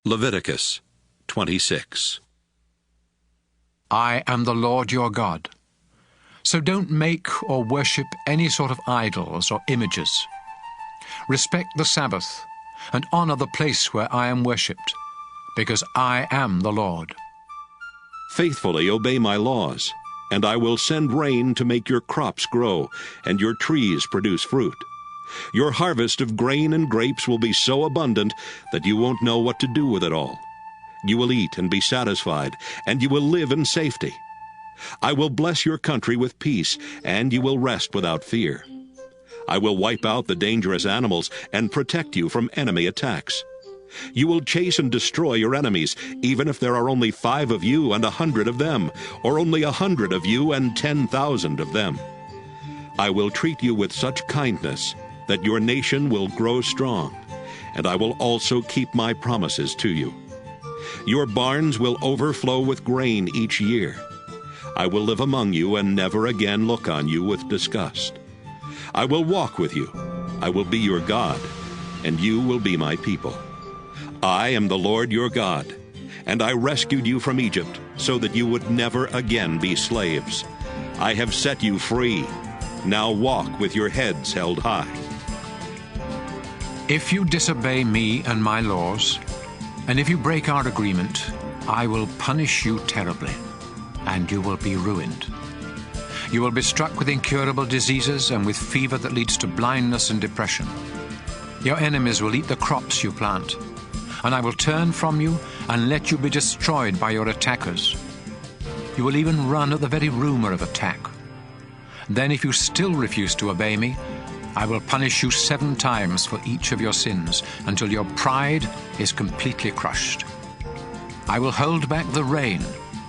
Leviticus 26. I am the Lord your God. So don't make or worship any sort of idols or images. Respect the Sabbath and honor the place where I am worshipped, because I am the Lord. Faithfully obey my laws, and I will send rain to make your crops grow and your trees produce fruit. Your harvest of grain and grapes will be so abundant that you won't know what to do with it all. You will eat and be satisfied, and you will live in safety. I will bless your country with peace, and you will rest without fear. I will wipe out the dangerous animals and protect you from enemy attacks. You will chase and destroy your enemies, even if there are only 5 of you and 100 of them, or only 100 of you and 10,000 of them. I will treat you with such kindness that your nation will grow strong, and I will also keep my promises to you. Your barns will overflow with grain each year. I will live among you and never again look on you with disgust. I will walk with you. I will be your God, and you will be my people. I am the Lord your God, and I rescued you from Egypt so that you would never again be slaves. I have set you free. Now walk with your heads held high. If you disobey me and my laws, and if you break our agreement, I will punish you terribly, and you will be ruined. You will be struck with incurable diseases and with fever that leads to blindness and depression. Your enemies will eat the crops you plant, and I will turn from you and let you be destroyed by your attackers. You will even run at the very rumor of attack. Then if you still refuse to obey me, I will punish you 7 times for each of your sins, until your pride is completely crushed. I will hold back the rain,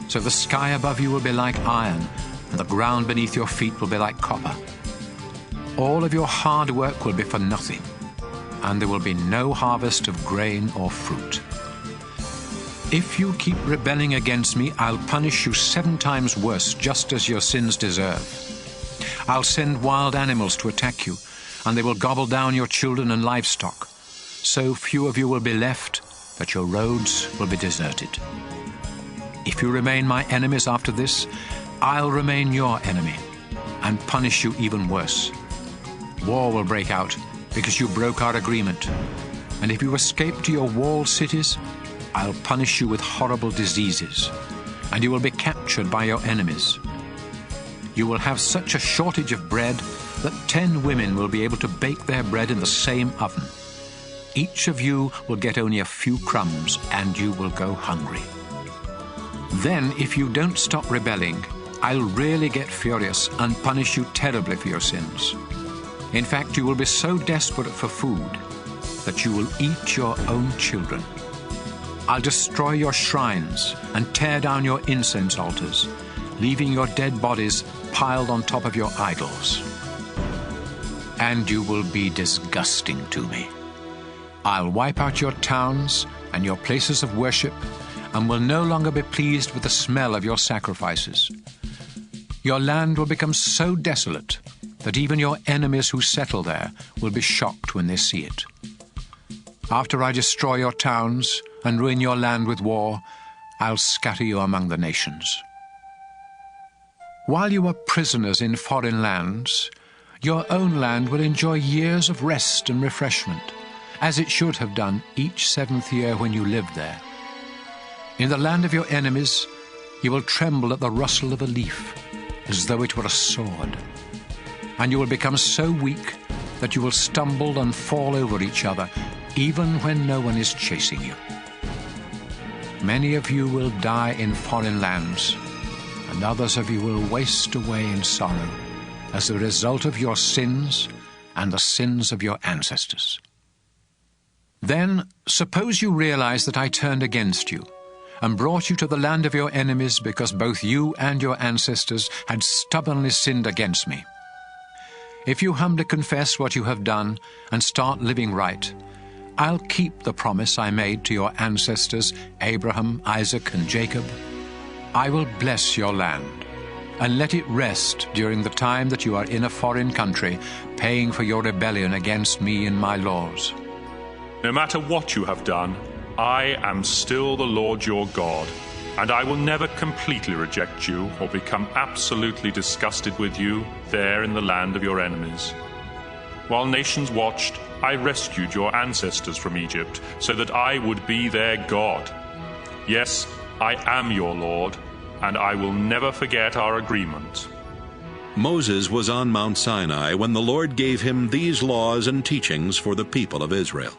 so the sky above you will be like iron, and the ground beneath your feet will be like copper. All of your hard work will be for nothing, and there will be no harvest of grain or fruit. If you keep rebelling against me, I'll punish you 7 times worse, just as your sins deserve. I'll send wild animals to attack you, and they will gobble down your children and livestock. So few of you will be left that your roads will be deserted. If you remain my enemies after this, I'll remain your enemy and punish you even worse. War will break out because you broke our agreement. And if you escape to your walled cities, I'll punish you with horrible diseases, and you will be captured by your enemies. You will have such a shortage of bread that 10 women will be able to bake their bread in the same oven. Each of you will get only a few crumbs, and you will go hungry. Then, if you don't stop rebelling, I'll really get furious and punish you terribly for your sins. In fact, you will be so desperate for food that you will eat your own children. I'll destroy your shrines and tear down your incense altars, leaving your dead bodies piled on top of your idols. And you will be disgusting to me. I'll wipe out your towns and your places of worship, and will no longer be pleased with the smell of your sacrifices. Your land will become so desolate that even your enemies who settle there will be shocked when they see it. After I destroy your towns and ruin your land with war, I'll scatter you among the nations. While you are prisoners in foreign lands, your own land will enjoy years of rest and refreshment, as it should have done each 7th year when you lived there. In the land of your enemies, you will tremble at the rustle of a leaf, as though it were a sword. And you will become so weak that you will stumble and fall over each other, even when no one is chasing you. Many of you will die in foreign lands, and others of you will waste away in sorrow as a result of your sins and the sins of your ancestors. Then, suppose you realize that I turned against you and brought you to the land of your enemies because both you and your ancestors had stubbornly sinned against me. If you humbly confess what you have done and start living right, I'll keep the promise I made to your ancestors, Abraham, Isaac, and Jacob. I will bless your land and let it rest during the time that you are in a foreign country, paying for your rebellion against me and my laws. No matter what you have done, I am still the Lord your God, and I will never completely reject you or become absolutely disgusted with you there in the land of your enemies. While nations watched, I rescued your ancestors from Egypt, so that I would be their God. Yes, I am your Lord, and I will never forget our agreement. Moses was on Mount Sinai when the Lord gave him these laws and teachings for the people of Israel.